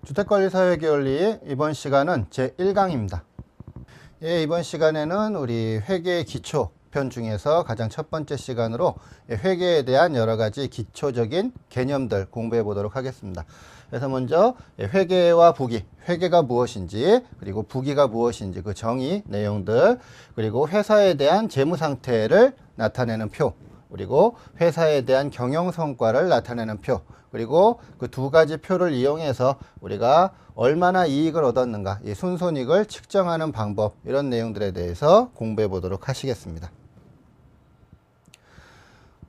주택관리사회계원리 이번 시간은 제1강입니다. 예, 이번 시간에는 우리 회계 기초 편 중에서 가장 첫 번째 시간으로 회계에 대한 여러 가지 기초적인 개념들 공부해 보도록 하겠습니다. 그래서 먼저 회계와 부기, 회계가 무엇인지, 그리고 부기가 무엇인지 그 정의 내용들, 그리고 회사에 대한 재무 상태를 나타내는 표, 그리고 회사에 대한 경영 성과를 나타내는 표, 그리고 그 두 가지 표를 이용해서 우리가 얼마나 이익을 얻었는가, 이 순손익을 측정하는 방법, 이런 내용들에 대해서 공부해 보도록 하시겠습니다.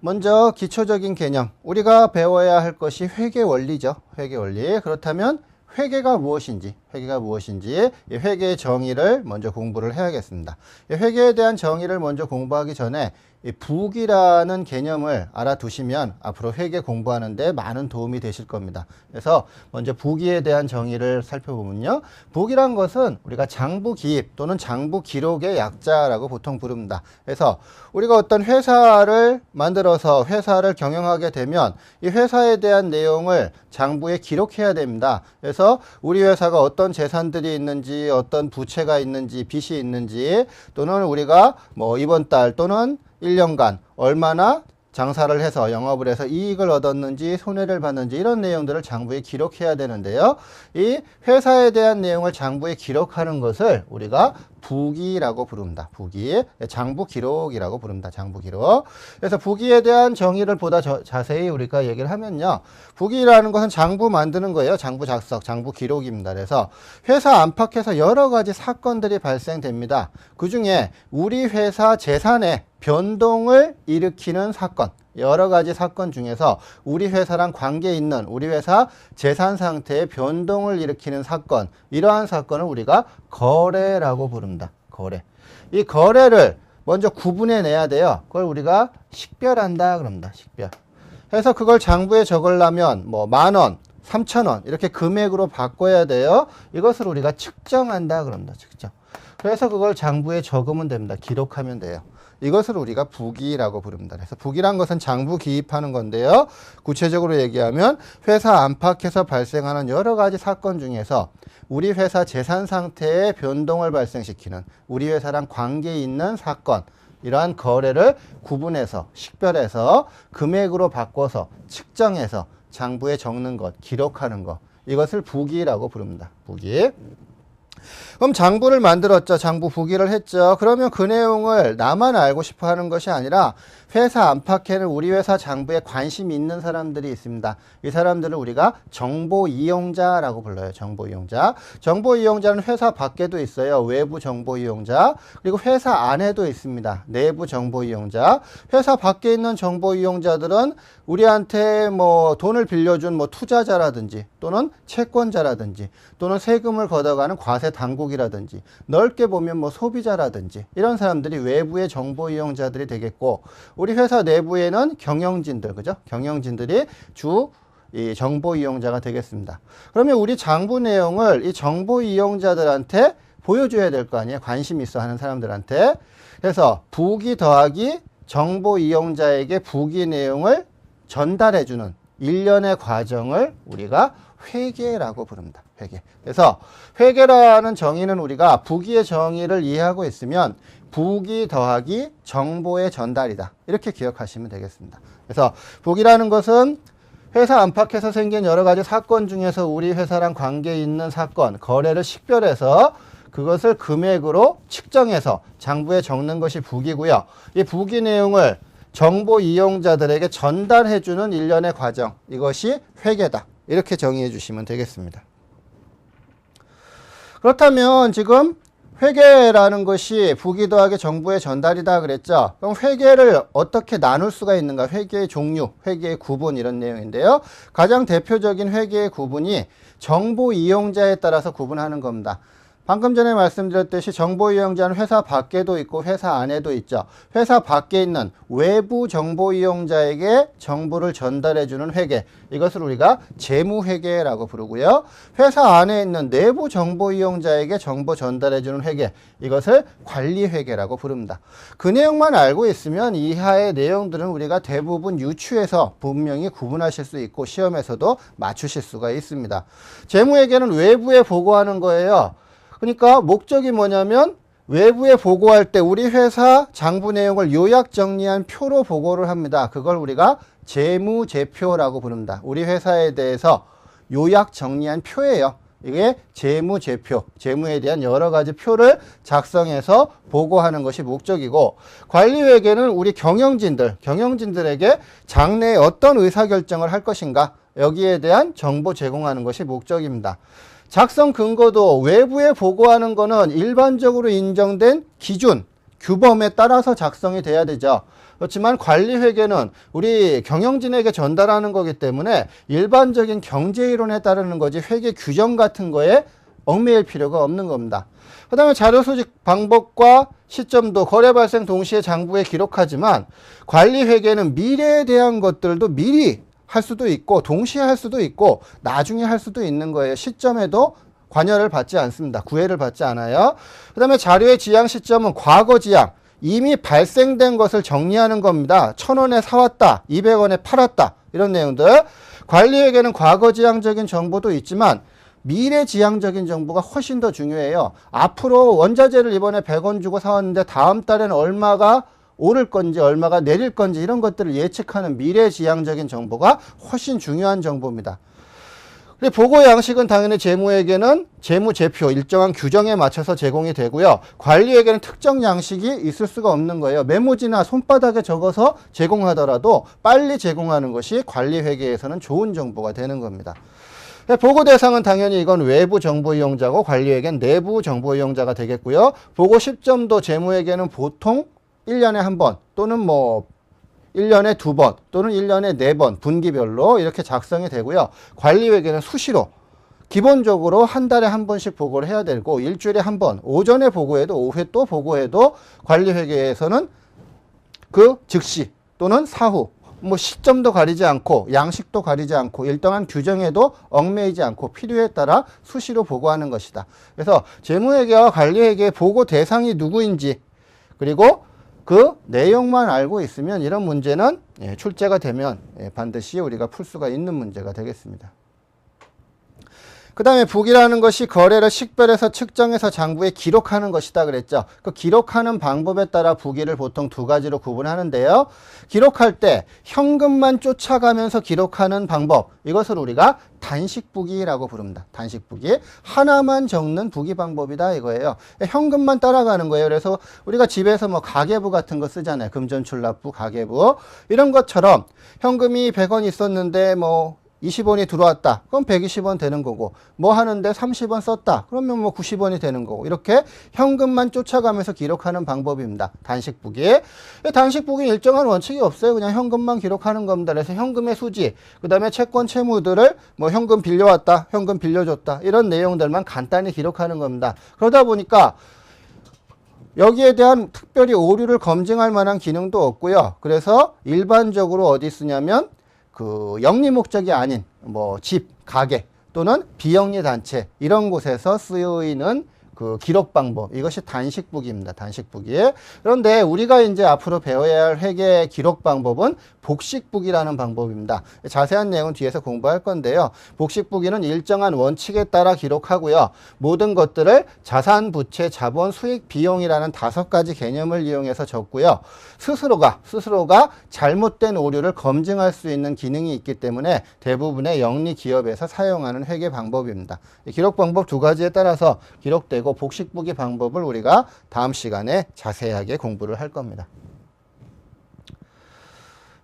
먼저 기초적인 개념, 우리가 배워야 할 것이 회계 원리죠. 회계 원리. 그렇다면 회계가 무엇인지, 이 회계의 정의를 먼저 공부를 해야겠습니다. 이 회계에 대한 정의를 먼저 공부하기 전에 이 부기라는 개념을 알아두시면 앞으로 회계 공부하는데 많은 도움이 되실 겁니다. 그래서 먼저 부기에 대한 정의를 살펴보면요. 부기란 것은 우리가 장부 기입 또는 장부 기록의 약자라고 보통 부릅니다. 그래서 우리가 어떤 회사를 만들어서 회사를 경영하게 되면 이 회사에 대한 내용을 장부에 기록해야 됩니다. 그래서 우리 회사가 어떤 재산들이 있는지, 어떤 부채가 있는지, 빚이 있는지, 또는 우리가 뭐 이번 달 또는 1년간 얼마나 장사를 해서 영업을 해서 이익을 얻었는지 손해를 봤는지 이런 내용들을 장부에 기록해야 되는데요. 이 회사에 대한 내용을 장부에 기록하는 것을 우리가 부기라고 부릅니다. 부기, 장부 기록이라고 부릅니다. 장부 기록. 그래서 부기에 대한 정의를 보다 자세히 우리가 얘기를 하면요. 부기라는 것은 장부 만드는 거예요. 장부 작성, 장부 기록입니다. 그래서 회사 안팎에서 여러 가지 사건들이 발생됩니다. 그 중에 우리 회사 재산의 변동을 일으키는 사건, 여러 가지 사건 중에서 우리 회사랑 관계 있는 우리 회사 재산 상태의 변동을 일으키는 사건, 이러한 사건을 우리가 거래라고 부릅니다. 거래. 이 거래를 먼저 구분해 내야 돼요. 그걸 우리가 식별한다 그럽니다. 식별. 해서 그걸 장부에 적으려면 뭐 10,000원, 3,000원 이렇게 금액으로 바꿔야 돼요. 이것을 우리가 측정한다 그럽니다. 측정. 그래서 그걸 장부에 적으면 됩니다. 기록하면 돼요. 이것을 우리가 부기라고 부릅니다. 그래서 부기란 것은 장부 기입하는 건데요. 구체적으로 얘기하면 회사 안팎에서 발생하는 여러 가지 사건 중에서 우리 회사 재산 상태의 변동을 발생시키는 우리 회사랑 관계 있는 사건, 이러한 거래를 구분해서 식별해서 금액으로 바꿔서 측정해서 장부에 적는 것, 기록하는 것, 이것을 부기라고 부릅니다. 부기. 그럼 장부를 만들었죠. 장부 부기를 했죠. 그러면 그 내용을 나만 알고 싶어 하는 것이 아니라 회사 안팎에는 우리 회사 장부에 관심이 있는 사람들이 있습니다. 이 사람들을 우리가 정보 이용자라고 불러요. 정보 이용자. 정보 이용자는 회사 밖에도 있어요. 외부 정보 이용자. 그리고 회사 안에도 있습니다. 내부 정보 이용자. 회사 밖에 있는 정보 이용자들은 우리한테 뭐 돈을 빌려준 뭐 투자자라든지 또는 채권자라든지 또는 세금을 걷어가는 과세 당국이라든지 넓게 보면 뭐 소비자라든지 이런 사람들이 외부의 정보 이용자들이 되겠고, 우리 회사 내부에는 경영진들, 그죠? 경영진들이 이 정보 이용자가 되겠습니다. 그러면 우리 장부 내용을 이 정보 이용자들한테 보여줘야 될 거 아니에요? 관심 있어 하는 사람들한테. 그래서 부기 더하기 정보 이용자에게 부기 내용을 전달해주는 일련의 과정을 우리가 회계라고 부릅니다. 회계. 그래서 회계라는 정의는 우리가 부기의 정의를 이해하고 있으면 부기 더하기 정보의 전달이다. 이렇게 기억하시면 되겠습니다. 그래서 부기라는 것은 회사 안팎에서 생긴 여러 가지 사건 중에서 우리 회사랑 관계 있는 사건, 거래를 식별해서 그것을 금액으로 측정해서 장부에 적는 것이 부기고요. 이 부기 내용을 정보 이용자들에게 전달해주는 일련의 과정, 이것이 회계다. 이렇게 정의해 주시면 되겠습니다. 그렇다면 지금 회계라는 것이 부기 더하기 정보의 전달이다 그랬죠. 그럼 회계를 어떻게 나눌 수가 있는가? 회계의 종류, 회계의 구분, 이런 내용인데요. 가장 대표적인 회계의 구분이 정보 이용자에 따라서 구분하는 겁니다. 방금 전에 말씀드렸듯이 정보이용자는 회사 밖에도 있고 회사 안에도 있죠. 회사 밖에 있는 외부 정보이용자에게 정보를 전달해주는 회계, 이것을 우리가 재무회계라고 부르고요. 회사 안에 있는 내부 정보이용자에게 정보 전달해주는 회계, 이것을 관리회계라고 부릅니다. 그 내용만 알고 있으면 이하의 내용들은 우리가 대부분 유추해서 분명히 구분하실 수 있고 시험에서도 맞추실 수가 있습니다. 재무회계는 외부에 보고하는 거예요. 그러니까 목적이 뭐냐면 외부에 보고할 때 우리 회사 장부 내용을 요약 정리한 표로 보고를 합니다. 그걸 우리가 재무제표라고 부릅니다. 우리 회사에 대해서 요약 정리한 표예요. 이게 재무제표, 재무에 대한 여러 가지 표를 작성해서 보고하는 것이 목적이고, 관리회계는 우리 경영진들에게 장래에 어떤 의사결정을 할 것인가, 여기에 대한 정보 제공하는 것이 목적입니다. 작성 근거도 외부에 보고하는 거는 일반적으로 인정된 기준, 규범에 따라서 작성이 돼야 되죠. 그렇지만 관리회계는 우리 경영진에게 전달하는 거기 때문에 일반적인 경제이론에 따르는 거지 회계 규정 같은 거에 얽매일 필요가 없는 겁니다. 그 다음에 자료 수집 방법과 시점도 거래 발생 동시에 장부에 기록하지만, 관리회계는 미래에 대한 것들도 미리 할 수도 있고 동시에 할 수도 있고 나중에 할 수도 있는 거예요. 시점에도 관여를 받지 않습니다. 구애를 받지 않아요. 그 다음에 자료의 지양 시점은 과거 지양, 이미 발생된 것을 정리하는 겁니다. 1,000원에 사왔다, 200원에 팔았다, 이런 내용들. 관리회계는 과거 지향적인 정보도 있지만 미래 지향적인 정보가 훨씬 더 중요해요. 앞으로 원자재를 이번에 100원 주고 사왔는데 다음 달에는 얼마가 오를 건지 얼마가 내릴 건지 이런 것들을 예측하는 미래지향적인 정보가 훨씬 중요한 정보입니다. 보고 양식은 당연히 재무에게는 재무제표, 일정한 규정에 맞춰서 제공이 되고요. 관리에게는 특정 양식이 있을 수가 없는 거예요. 메모지나 손바닥에 적어서 제공하더라도 빨리 제공하는 것이 관리회계에서는 좋은 정보가 되는 겁니다. 보고 대상은 당연히 이건 외부 정보이용자고 관리에게는 내부 정보이용자가 되겠고요. 보고 시점도 재무에게는 보통 1년에 한 번 또는 1년에 2번 또는 1년에 4번 분기별로 이렇게 작성이 되고요. 관리회계는 수시로 기본적으로 한 달에 한 번씩 보고를 해야 되고, 일주일에 한 번 오전에 보고해도 오후에 또 보고해도 관리회계에서는 그 즉시 또는 사후 시점도 가리지 않고 양식도 가리지 않고 일정한 규정에도 얽매이지 않고 필요에 따라 수시로 보고하는 것이다. 그래서 재무회계와 관리회계의 보고 대상이 누구인지 그리고 그 내용만 알고 있으면 이런 문제는 출제가 되면 반드시 우리가 풀 수가 있는 문제가 되겠습니다. 그 다음에 북이라는 것이 거래를 식별해서 측정해서 장부에 기록하는 것이다 그랬죠. 그 기록하는 방법에 따라 북이를 보통 두 가지로 구분하는데요. 기록할 때 현금만 쫓아가면서 기록하는 방법, 이것을 우리가 단식북이라고 부릅니다. 단식북이. 하나만 적는 북이 방법이다 이거예요. 현금만 따라가는 거예요. 그래서 우리가 집에서 가계부 같은 거 쓰잖아요. 금전출납부, 가계부. 이런 것처럼 현금이 100원 있었는데 20원이 들어왔다. 그럼 120원 되는 거고, 하는데 30원 썼다. 그러면 90원이 되는 거고, 이렇게 현금만 쫓아가면서 기록하는 방법입니다. 단식북이. 단식북이 일정한 원칙이 없어요. 그냥 현금만 기록하는 겁니다. 그래서 현금의 수지, 그 다음에 채권 채무들을 현금 빌려왔다, 현금 빌려줬다, 이런 내용들만 간단히 기록하는 겁니다. 그러다 보니까 여기에 대한 특별히 오류를 검증할 만한 기능도 없고요. 그래서 일반적으로 어디 쓰냐면 영리 목적이 아닌 집, 가게 또는 비영리 단체 이런 곳에서 쓰이는 기록 방법, 이것이 단식북입니다. 단식북이. 그런데 우리가 이제 앞으로 배워야 할 회계 기록 방법은 복식북이라는 방법입니다. 자세한 내용은 뒤에서 공부할 건데요. 복식북이는 일정한 원칙에 따라 기록하고요. 모든 것들을 자산, 부채, 자본, 수익, 비용이라는 5가지 개념을 이용해서 적고요. 스스로가 잘못된 오류를 검증할 수 있는 기능이 있기 때문에 대부분의 영리 기업에서 사용하는 회계 방법입니다. 기록 방법 2가지에 따라서 기록되고 복식북이 방법을 우리가 다음 시간에 자세하게 공부를 할 겁니다.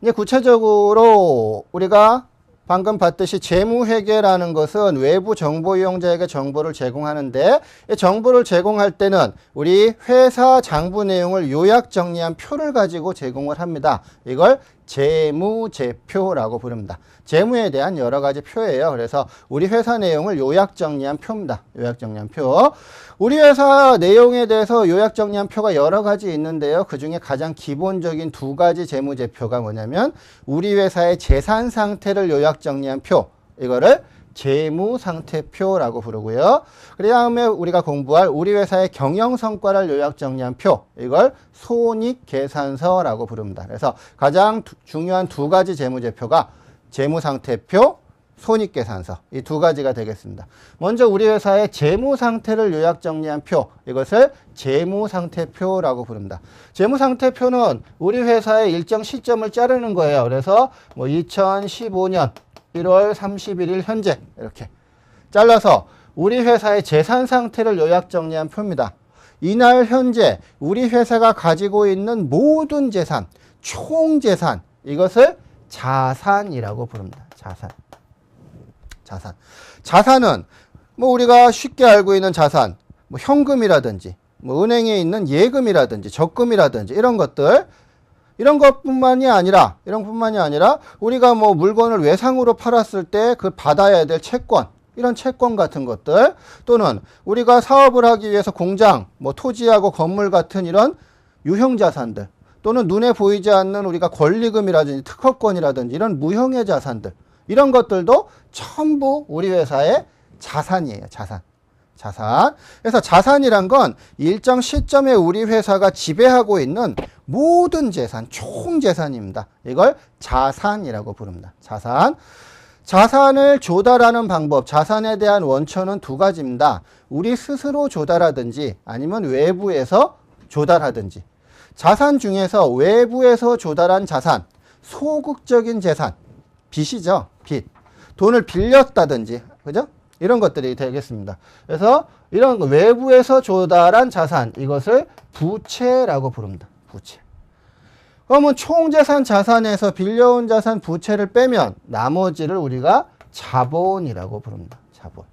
이제 구체적으로 우리가 방금 봤듯이 재무회계라는 것은 외부 정보이용자에게 정보를 제공하는데, 이 정보를 제공할 때는 우리 회사 장부 내용을 요약 정리한 표를 가지고 제공을 합니다. 이걸 재무제표라고 부릅니다. 재무에 대한 여러 가지 표예요. 그래서 우리 회사 내용을 요약 정리한 표입니다. 요약 정리한 표. 우리 회사 내용에 대해서 요약 정리한 표가 여러 가지 있는데요. 그 중에 가장 기본적인 두 가지 재무제표가 뭐냐면 우리 회사의 재산 상태를 요약 정리한 표. 이거를 재무상태표라고 부르고요. 그 다음에 우리가 공부할 우리 회사의 경영성과를 요약 정리한 표, 이걸 손익계산서라고 부릅니다. 그래서 가장 중요한 두 가지 재무제표가 재무상태표, 손익계산서, 이 두 가지가 되겠습니다. 먼저 우리 회사의 재무상태를 요약 정리한 표, 이것을 재무상태표라고 부릅니다. 재무상태표는 우리 회사의 일정 시점을 자르는 거예요. 그래서 뭐 2015년 1월 31일 현재 이렇게 잘라서 우리 회사의 재산 상태를 요약 정리한 표입니다. 이날 현재 우리 회사가 가지고 있는 모든 재산, 총 재산, 이것을 자산이라고 부릅니다. 자산은 뭐 우리가 쉽게 알고 있는 자산, 뭐 현금이라든지 뭐 은행에 있는 예금이라든지 적금이라든지 이런 것뿐만이 아니라 우리가 뭐 물건을 외상으로 팔았을 때 그 받아야 될 채권, 이런 채권 같은 것들, 또는 우리가 사업을 하기 위해서 공장, 뭐 토지하고 건물 같은 이런 유형 자산들, 또는 눈에 보이지 않는 우리가 권리금이라든지 특허권이라든지 이런 무형의 자산들, 이런 것들도 전부 우리 회사의 자산이에요. 자산. 그래서 자산이란 건 일정 시점에 우리 회사가 지배하고 있는 모든 재산, 총 재산입니다. 이걸 자산이라고 부릅니다. 자산을 조달하는 방법, 자산에 대한 원천은 두 가지입니다. 우리 스스로 조달하든지 아니면 외부에서 조달하든지. 자산 중에서 외부에서 조달한 자산, 소극적인 재산, 빚이죠. 빚. 돈을 빌렸다든지, 그죠? 이런 것들이 되겠습니다. 그래서 이런 외부에서 조달한 자산, 이것을 부채라고 부릅니다. 부채. 그러면 총재산 자산에서 빌려온 자산 부채를 빼면 나머지를 우리가 자본이라고 부릅니다. 자본.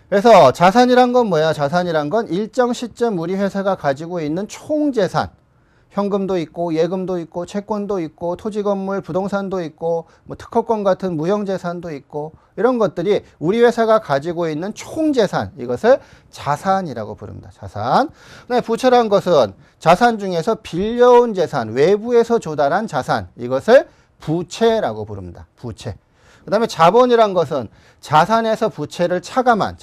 그래서 자산이란 건 뭐야? 자산이란 건 일정 시점 우리 회사가 가지고 있는 총재산, 현금도 있고 예금도 있고 채권도 있고 토지 건물 부동산도 있고 뭐 특허권 같은 무형재산도 있고 이런 것들이 우리 회사가 가지고 있는 총재산, 이것을 자산이라고 부릅니다. 자산. 그다음에 부채란 것은 자산 중에서 빌려온 재산, 외부에서 조달한 자산, 이것을 부채라고 부릅니다. 부채. 그 다음에 자본이란 것은 자산에서 부채를 차감한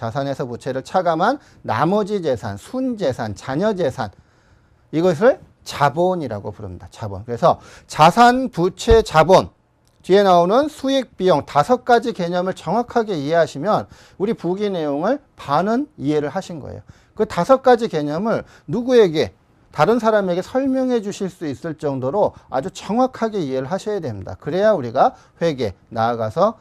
나머지 재산, 순재산, 자녀재산, 이것을 자본이라고 부릅니다. 자본. 그래서 자산, 부채, 자본, 뒤에 나오는 수익, 비용 5가지 개념을 정확하게 이해하시면 우리 부기 내용을 반은 이해를 하신 거예요. 그 5가지 개념을 누구에게, 다른 사람에게 설명해 주실 수 있을 정도로 아주 정확하게 이해를 하셔야 됩니다. 그래야 우리가 회계, 나아가서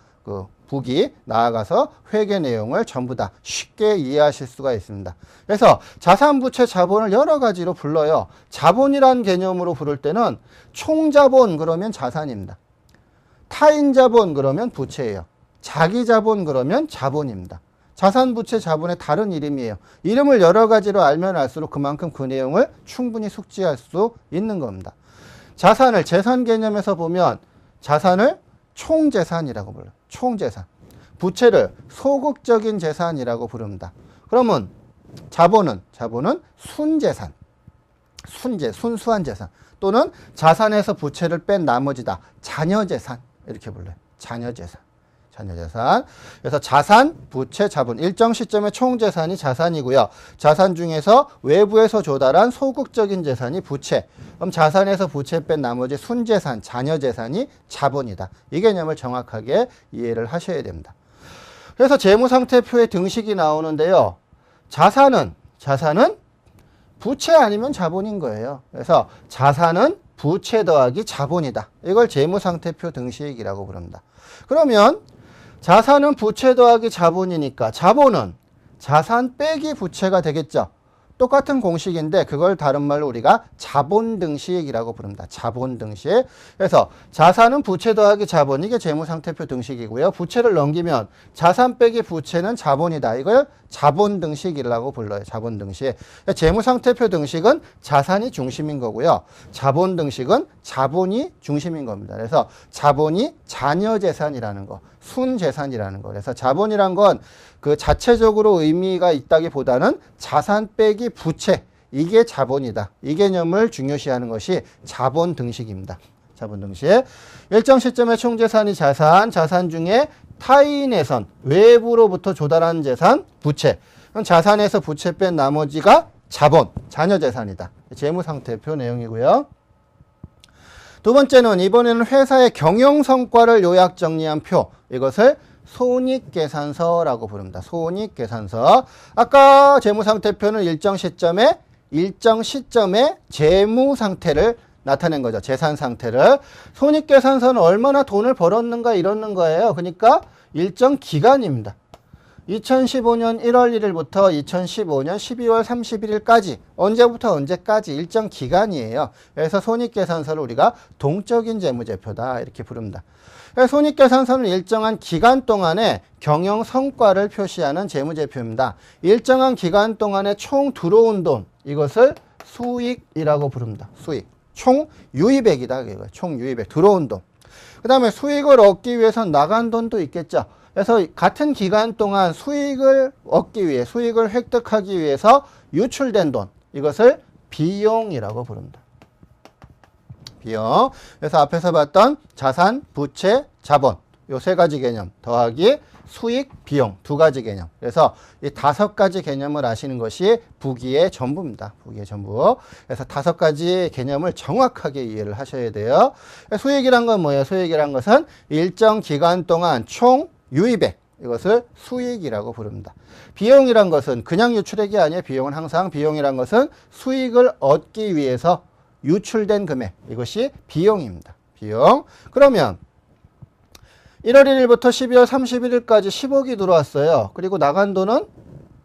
부기, 나아가서 회계 내용을 전부 다 쉽게 이해하실 수가 있습니다. 그래서 자산, 부채, 자본을 여러 가지로 불러요. 자본이란 개념으로 부를 때는 총자본 그러면 자산입니다. 타인 자본 그러면 부채예요. 자기 자본 그러면 자본입니다. 자산, 부채, 자본의 다른 이름이에요. 이름을 여러 가지로 알면 알수록 그만큼 그 내용을 충분히 숙지할 수 있는 겁니다. 자산을 재산 개념에서 보면 자산을 총재산이라고 불러요. 총재산. 부채를 소극적인 재산이라고 부릅니다. 그러면 자본은 순재산. 순수한 재산. 또는 자산에서 부채를 뺀 나머지다. 자녀재산. 이렇게 불러요. 자녀재산. 그래서 자산, 부채, 자본. 일정 시점의 총재산이 자산이고요. 자산 중에서 외부에서 조달한 소극적인 재산이 부채. 그럼 자산에서 부채 뺀 나머지 순재산, 자녀재산이 자본이다. 이 개념을 정확하게 이해를 하셔야 됩니다. 그래서 재무상태표의 등식이 나오는데요. 자산은 부채 아니면 자본인 거예요. 그래서 자산은 부채 더하기 자본이다. 이걸 재무상태표 등식이라고 부릅니다. 그러면 자산은 부채 더하기 자본이니까 자본은 자산 빼기 부채가 되겠죠. 똑같은 공식인데 그걸 다른 말로 우리가 자본등식이라고 부릅니다. 자본등식. 그래서 자산은 부채 더하기 자본, 이게 재무상태표 등식이고요. 부채를 넘기면 자산 빼기 부채는 자본이다. 이걸 자본등식이라고 불러요. 자본등식. 재무상태표 등식은 자산이 중심인 거고요. 자본등식은 자본이 중심인 겁니다. 그래서 자본이 잔여재산이라는 거, 순재산이라는 거. 그래서 자본이란 건 그 자체적으로 의미가 있다기보다는 자산 빼기 부채, 이게 자본이다. 이 개념을 중요시하는 것이 자본 등식입니다. 자본 등식. 일정 시점의 총재산이 자산 중에 타인에선 외부로부터 조달하는 재산, 부채. 자산에서 부채 뺀 나머지가 자본, 잔여재산이다. 재무상태표 내용이고요. 두 번째는 이번에는 회사의 경영성과를 요약 정리한 표. 이것을 손익계산서라고 부릅니다. 손익계산서. 아까 재무상태표는 일정 시점에 재무상태를 나타낸 거죠. 재산 상태를. 손익계산서는 얼마나 돈을 벌었는가 이러는 거예요. 그러니까 일정 기간입니다. 2015년 1월 1일부터 2015년 12월 31일까지 언제부터 언제까지 일정 기간이에요. 그래서 손익계산서를 우리가 동적인 재무제표다 이렇게 부릅니다. 손익계산서는 일정한 기간 동안의 경영 성과를 표시하는 재무제표입니다. 일정한 기간 동안에 총 들어온 돈, 이것을 수익이라고 부릅니다. 수익. 총 유입액이다. 총 유입액, 들어온 돈. 그 다음에 수익을 얻기 위해서 나간 돈도 있겠죠. 그래서 같은 기간 동안 수익을 얻기 위해, 수익을 획득하기 위해서 유출된 돈, 이것을 비용이라고 부릅니다. 비용. 그래서 앞에서 봤던 자산, 부채, 자본, 요 세 가지 개념 더하기 수익, 비용 두 가지 개념. 그래서 이 5가지 개념을 아시는 것이 부기의 전부입니다. 부기의 전부. 그래서 5가지 개념을 정확하게 이해를 하셔야 돼요. 수익이란 건 뭐예요? 수익이란 것은 일정 기간 동안 총 유입액, 이것을 수익이라고 부릅니다. 비용이란 것은 그냥 유출액이 아니에요. 비용은 항상, 비용이란 것은 수익을 얻기 위해서 유출된 금액, 이것이 비용입니다. 비용. 그러면 1월 1일부터 12월 31일까지 10억이 들어왔어요. 그리고 나간 돈은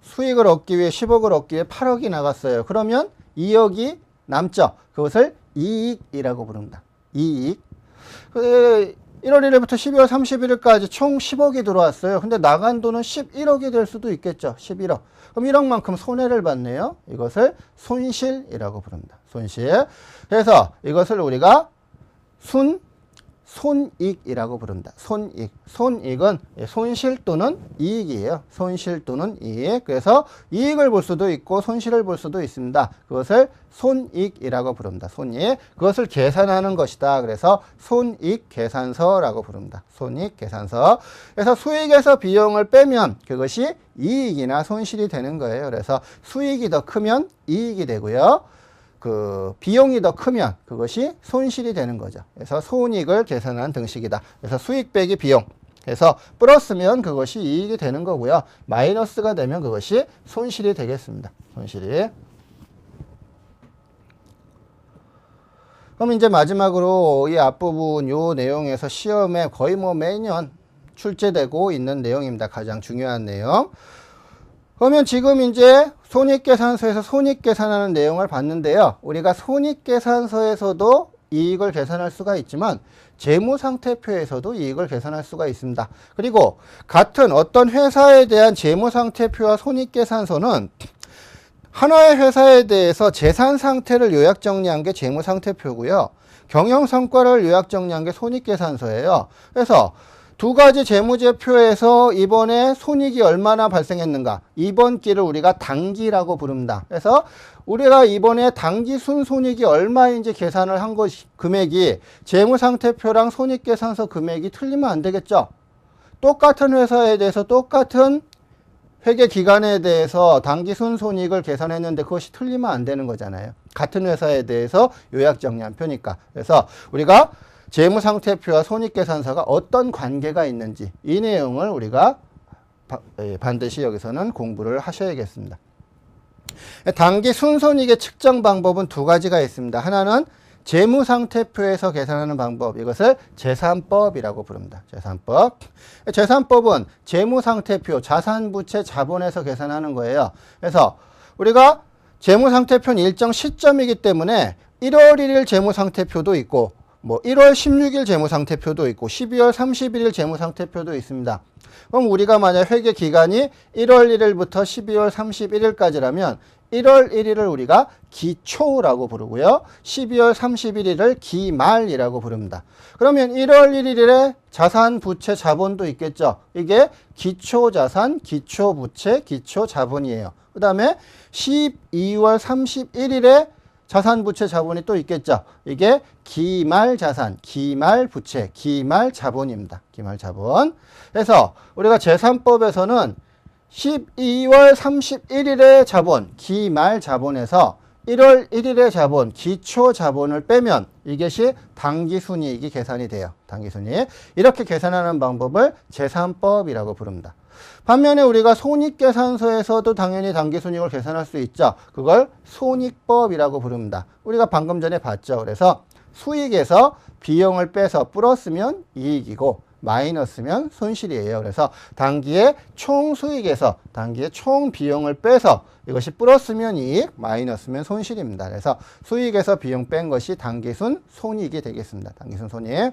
수익을 얻기 위해 10억을 얻기 위해 8억이 나갔어요. 그러면 2억이 남죠. 그것을 이익이라고 부릅니다. 이익. 1월 1일부터 12월 31일까지 총 10억이 들어왔어요. 근데 나간 돈은 11억이 될 수도 있겠죠. 11억. 그럼 1억만큼 손해를 봤네요. 이것을 손실이라고 부릅니다. 손실. 그래서 이것을 우리가 손익이라고 부릅니다. 손익. 손익은 손실 또는 이익이에요. 손실 또는 이익. 그래서 이익을 볼 수도 있고 손실을 볼 수도 있습니다. 그것을 손익이라고 부릅니다. 손익. 그것을 계산하는 것이다. 그래서 손익계산서라고 부릅니다. 손익계산서. 그래서 수익에서 비용을 빼면 그것이 이익이나 손실이 되는 거예요. 그래서 수익이 더 크면 이익이 되고요. 비용이 더 크면 그것이 손실이 되는 거죠. 그래서 손익을 계산한 등식이다. 그래서 수익 빼기 비용. 그래서 플러스면 그것이 이익이 되는 거고요. 마이너스가 되면 그것이 손실이 되겠습니다. 손실이. 그럼 이제 마지막으로 이 앞부분 요 내용에서 시험에 거의 매년 출제되고 있는 내용입니다. 가장 중요한 내용. 그러면 지금 이제 손익계산서에서 손익계산하는 내용을 봤는데요. 우리가 손익계산서에서도 이익을 계산할 수가 있지만 재무상태표에서도 이익을 계산할 수가 있습니다. 그리고 같은 어떤 회사에 대한 재무상태표와 손익계산서는 하나의 회사에 대해서 재산 상태를 요약 정리한 게 재무상태표고요. 경영 성과를 요약 정리한 게 손익계산서예요. 그래서 두 가지 재무제표에서 이번에 손익이 얼마나 발생했는가. 이번 기를 우리가 당기라고 부릅니다. 그래서 우리가 이번에 당기 순손익이 얼마인지 계산을 한 것이 금액이 재무상태표랑 손익계산서 금액이 틀리면 안 되겠죠. 똑같은 회사에 대해서 똑같은 회계 기간에 대해서 당기 순손익을 계산했는데 그것이 틀리면 안 되는 거잖아요. 같은 회사에 대해서 요약 정리한 표니까. 그래서 우리가 재무상태표와 손익계산서가 어떤 관계가 있는지 이 내용을 우리가 반드시 여기서는 공부를 하셔야겠습니다. 당기 순손익의 측정 방법은 두 가지가 있습니다. 하나는 재무상태표에서 계산하는 방법, 이것을 재산법이라고 부릅니다. 재산법. 재산법은 재무상태표, 자산부채, 자본에서 계산하는 거예요. 그래서 우리가 재무상태표는 일정 시점이기 때문에 1월 1일 재무상태표도 있고 뭐 1월 16일 재무상태표도 있고 12월 31일 재무상태표도 있습니다. 그럼 우리가 만약 회계 기간이 1월 1일부터 12월 31일까지라면 1월 1일을 우리가 기초라고 부르고요. 12월 31일을 기말이라고 부릅니다. 그러면 1월 1일에 자산, 부채, 자본도 있겠죠. 이게 기초자산, 기초부채, 기초자본이에요. 그 다음에 12월 31일에 자산, 부채, 자본이 또 있겠죠. 이게 기말자산, 기말부채, 기말자본입니다. 기말자본. 그래서 우리가 재산법에서는 12월 31일의 자본, 기말자본에서 1월 1일의 자본, 기초자본을 빼면 이것이 당기순이익이 계산이 돼요. 당기순이익. 이렇게 계산하는 방법을 재산법이라고 부릅니다. 반면에 우리가 손익계산서에서도 당연히 당기순이익을 계산할 수 있죠. 그걸 손익법이라고 부릅니다. 우리가 방금 전에 봤죠. 그래서 수익에서 비용을 빼서 플러스면 이익이고 마이너스면 손실이에요. 그래서 단기의 총 수익에서 단기의 총 비용을 빼서 이것이 플러스면 이익, 마이너스면 손실입니다. 그래서 수익에서 비용 뺀 것이 당기순 손익이 되겠습니다. 당기순 손익.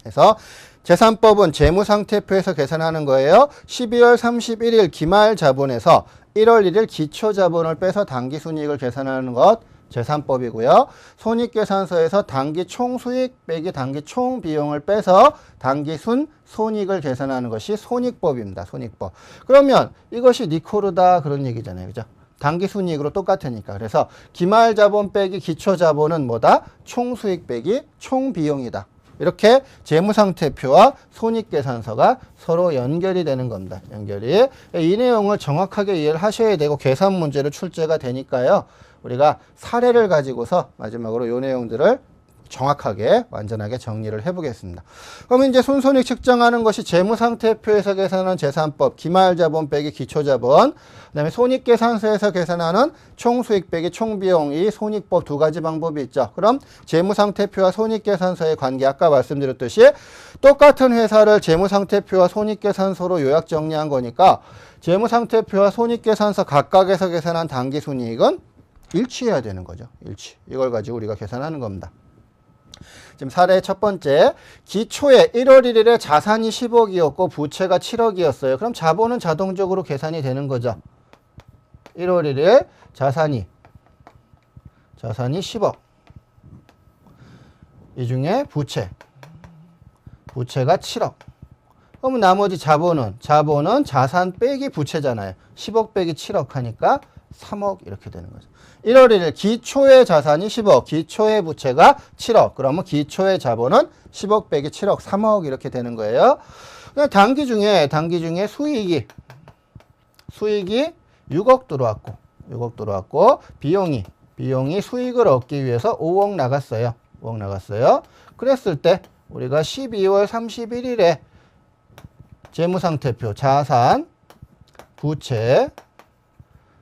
그래서 재산법은 재무상태표에서 계산하는 거예요. 12월 31일 기말자본에서 1월 1일 기초자본을 빼서 당기순이익을 계산하는 것 재산법이고요. 손익계산서에서 단기 총수익 빼기 단기 총비용을 빼서 단기순 손익을 계산하는 것이 손익법입니다. 손익법. 그러면 이것이 니코르다 그런 얘기잖아요. 그죠? 단기순이익으로 똑같으니까. 그래서 기말자본 빼기 기초자본은 뭐다? 총수익 빼기 총비용이다. 이렇게 재무상태표와 손익계산서가 서로 연결이 되는 겁니다. 연결이. 이 내용을 정확하게 이해를 하셔야 되고 계산 문제로 출제가 되니까요. 우리가 사례를 가지고서 마지막으로 이 내용들을 정확하게 완전하게 정리를 해보겠습니다. 그러면 이제 순손익 측정하는 것이 재무상태표에서 계산하는 재산법, 기말자본 빼기 기초자본, 그 다음에 손익계산서에서 계산하는 총수익 빼기 총비용, 이 손익법 두 가지 방법이 있죠. 그럼 재무상태표와 손익계산서의 관계, 아까 말씀드렸듯이 똑같은 회사를 재무상태표와 손익계산서로 요약 정리한 거니까 재무상태표와 손익계산서 각각에서 계산한 당기순이익은 일치해야 되는 거죠. 일치. 이걸 가지고 우리가 계산하는 겁니다. 지금 사례 첫 번째, 기초에 1월 1일에 자산이 10억이었고 부채가 7억이었어요. 그럼 자본은 자동적으로 계산이 되는 거죠. 1월 1일 자산이 10억. 이 중에 부채가 7억. 그럼 나머지 자본은 자산 빼기 부채잖아요. 10억 빼기 7억 하니까 3억 이렇게 되는 거죠. 1월 1일 기초의 자산이 10억, 기초의 부채가 7억. 그러면 기초의 자본은 10억 빼기 7억, 3억 이렇게 되는 거예요. 단기 중에 수익이 6억 들어왔고, 비용이 수익을 얻기 위해서 5억 나갔어요. 5억 나갔어요. 그랬을 때 우리가 12월 31일에 재무상태표 자산, 부채,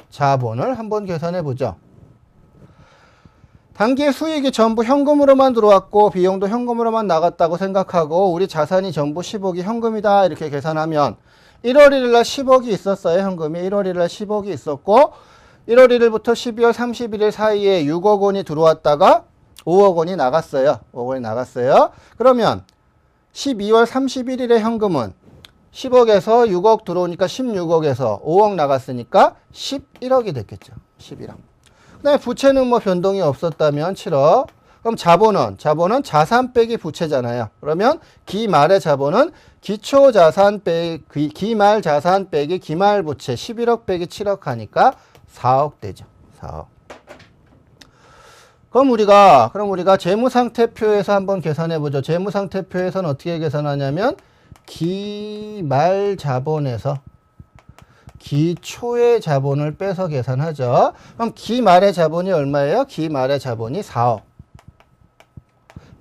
자본을 한번 계산해 보죠. 단기의 수익이 전부 현금으로만 들어왔고 비용도 현금으로만 나갔다고 생각하고 우리 자산이 전부 10억이 현금이다 이렇게 계산하면 1월 1일 날 10억이 있었어요. 현금이 1월 1일 날 10억이 있었고 1월 1일부터 12월 31일 사이에 6억 원이 들어왔다가 5억 원이 나갔어요. 5억 원이 나갔어요. 그러면 12월 31일의 현금은 10억에서 6억 들어오니까 16억에서 5억 나갔으니까 11억이 됐겠죠. 11억. 그 다음에 부채는 뭐 변동이 없었다면 7억. 그럼 자본은 자산 빼기 부채잖아요. 그러면 기말의 자본은 기초자산 빼기 기말 자산 빼기 기말 부채 11억 빼기 7억 하니까 4억 되죠. 4억. 그럼 우리가 재무상태표에서 한번 계산해 보죠. 재무상태표에서는 어떻게 계산하냐면 기말 자본에서 기초의 자본을 빼서 계산하죠. 그럼 기말의 자본이 얼마예요? 기말의 자본이 4억.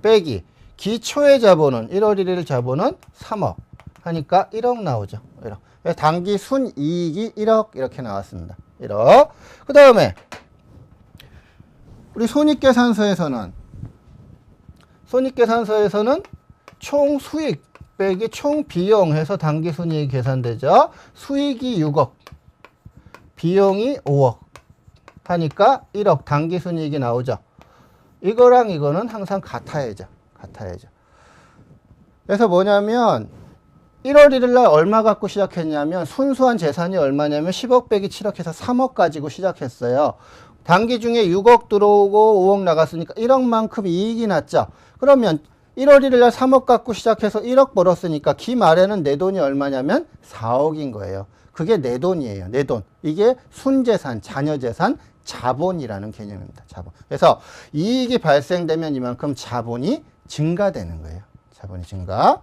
빼기 기초의 자본은 1월 1일 자본은 3억 하니까 1억 나오죠. 1억. 단기 순이익이 1억 이렇게 나왔습니다. 1억. 그 다음에 우리 손익계산서에서는 총 수익 빼기 총 비용 해서 단기 순이익이 계산되죠. 수익이 6억, 비용이 5억 하니까 1억 단기 순이익이 나오죠. 이거랑 이거는 항상 같아야죠. 같아야죠. 그래서 뭐냐면 1월 1일 날 얼마 갖고 시작했냐면 순수한 재산이 얼마냐면 10억 빼기 7억 해서 3억 가지고 시작했어요. 단기 중에 6억 들어오고 5억 나갔으니까 1억만큼 이익이 났죠. 그러면 1월 1일 날 3억 갖고 시작해서 1억 벌었으니까 기 말에는 내 돈이 얼마냐면 4억인 거예요. 그게 내 돈이에요. 내 돈. 이게 순재산, 자녀재산, 자본이라는 개념입니다. 자본. 그래서 이익이 발생되면 이만큼 자본이 증가되는 거예요. 자본이 증가.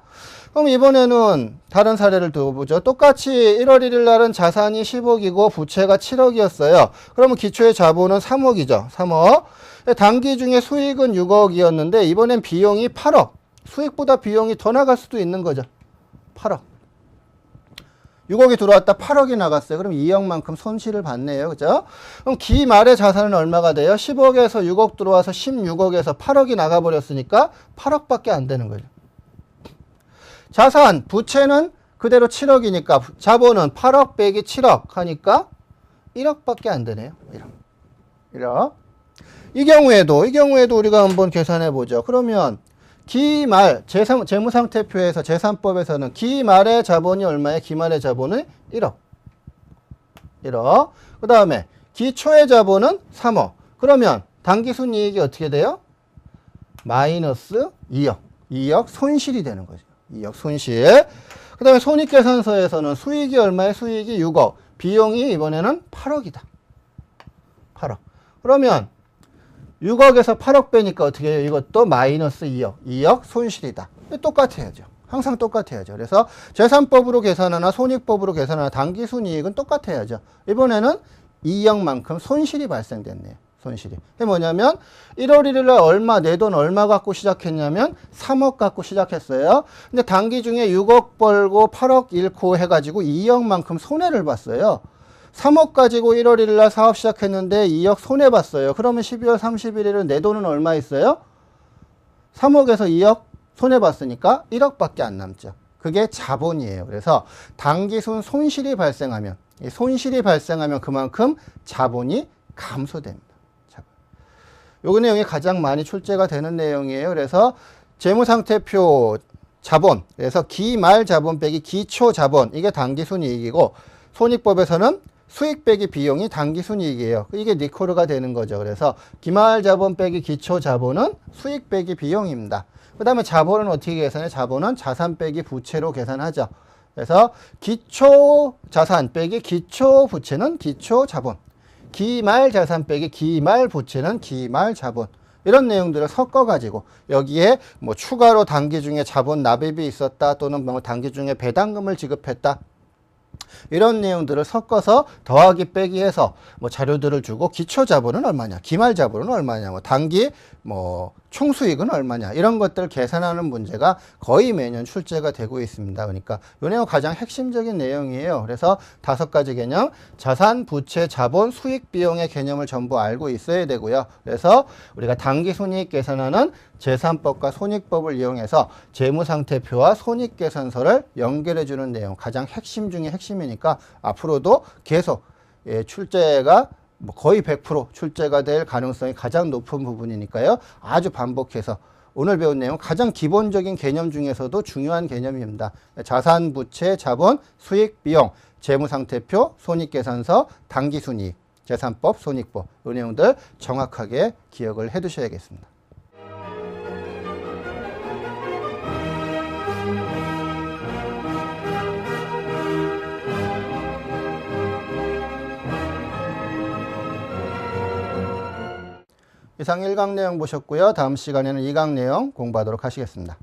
그럼 이번에는 다른 사례를 두어보죠. 똑같이 1월 1일 날은 자산이 10억이고 부채가 7억이었어요. 그러면 기초의 자본은 3억이죠. 3억. 단기 중에 수익은 6억이었는데 이번엔 비용이 8억. 수익보다 비용이 더 나갈 수도 있는 거죠. 8억. 6억이 들어왔다 8억이 나갔어요. 그럼 2억만큼 손실을 봤네요. 그죠? 그럼 기 말의 자산은 얼마가 돼요? 10억에서 6억 들어와서 16억에서 8억이 나가버렸으니까 8억밖에 안 되는 거죠. 자산, 부채는 그대로 7억이니까 자본은 8억 빼기 7억 하니까 1억밖에 안 되네요. 1억. 이 경우에도 우리가 한번 계산해 보죠. 그러면 기말 재무상태표에서 재산법에서는 기말의 자본이 얼마예요? 기말의 자본은 1억. 그 다음에 기초의 자본은 3억. 그러면 당기순이익이 어떻게 돼요? 마이너스 2억. 2억 손실이 되는 거죠. 2억 손실. 그 다음에 손익계산서에서는 수익이 얼마예요? 수익이 6억. 비용이 이번에는 8억이다. 8억. 그러면 6억에서 8억 빼니까 어떻게 해요? 이것도 마이너스 2억. 2억 손실이다. 똑같아야죠. 항상 똑같아야죠. 그래서 재산법으로 계산하나 손익법으로 계산하나 당기순이익은 똑같아야죠. 이번에는 2억만큼 손실이 발생됐네요. 손실이. 그게 뭐냐면 1월 1일 날 내 돈 얼마 갖고 시작했냐면 3억 갖고 시작했어요. 근데 단기 중에 6억 벌고 8억 잃고 해가지고 2억만큼 손해를 봤어요. 3억 가지고 1월 1일 날 사업 시작했는데 2억 손해봤어요. 그러면 12월 31일은 내 돈은 얼마 있어요? 3억에서 2억 손해봤으니까 1억밖에 안 남죠. 그게 자본이에요. 그래서 당기순 손실이 발생하면 그만큼 자본이 감소됩니다. 요 내용이 가장 많이 출제가 되는 내용이에요. 그래서 재무상태표 자본, 그래서 기말 자본 빼기 기초 자본, 이게 당기순이익이고 손익법에서는 수익 빼기 비용이 당기순이익이에요. 이게 니코르가 되는 거죠. 그래서 기말 자본 빼기 기초 자본은 수익 빼기 비용입니다. 그 다음에 자본은 어떻게 계산해요? 자본은 자산 빼기 부채로 계산하죠. 그래서 기초 자산 빼기 기초 부채는 기초 자본. 기말 자산 빼기 기말 부채는 기말 자본. 이런 내용들을 섞어가지고 여기에 뭐 추가로 단기 중에 자본 납입이 있었다 또는 뭐 단기 중에 배당금을 지급했다. 이런 내용들을 섞어서 더하기 빼기 해서 뭐 자료들을 주고 기초 자본은 얼마냐, 기말 자본은 얼마냐, 뭐 단기 뭐 총수익은 얼마냐, 이런 것들을 계산하는 문제가 거의 매년 출제가 되고 있습니다. 그러니까 이 내용 가장 핵심적인 내용이에요. 그래서 5가지 개념, 자산, 부채, 자본, 수익, 비용의 개념을 전부 알고 있어야 되고요. 그래서 우리가 단기 손익 계산하는 재산법과 손익법을 이용해서 재무상태표와 손익계산서를 연결해 주는 내용, 가장 핵심 중에 핵심이니까 앞으로도 계속 출제가 거의 100% 출제가 될 가능성이 가장 높은 부분이니까요. 아주 반복해서 오늘 배운 내용 가장 기본적인 개념 중에서도 중요한 개념입니다. 자산, 부채, 자본, 수익, 비용, 재무상태표, 손익계산서, 당기순이익, 재산법, 손익법, 이 내용들 정확하게 기억을 해 두셔야겠습니다. 이상 1강 내용 보셨고요. 다음 시간에는 2강 내용 공부하도록 하시겠습니다.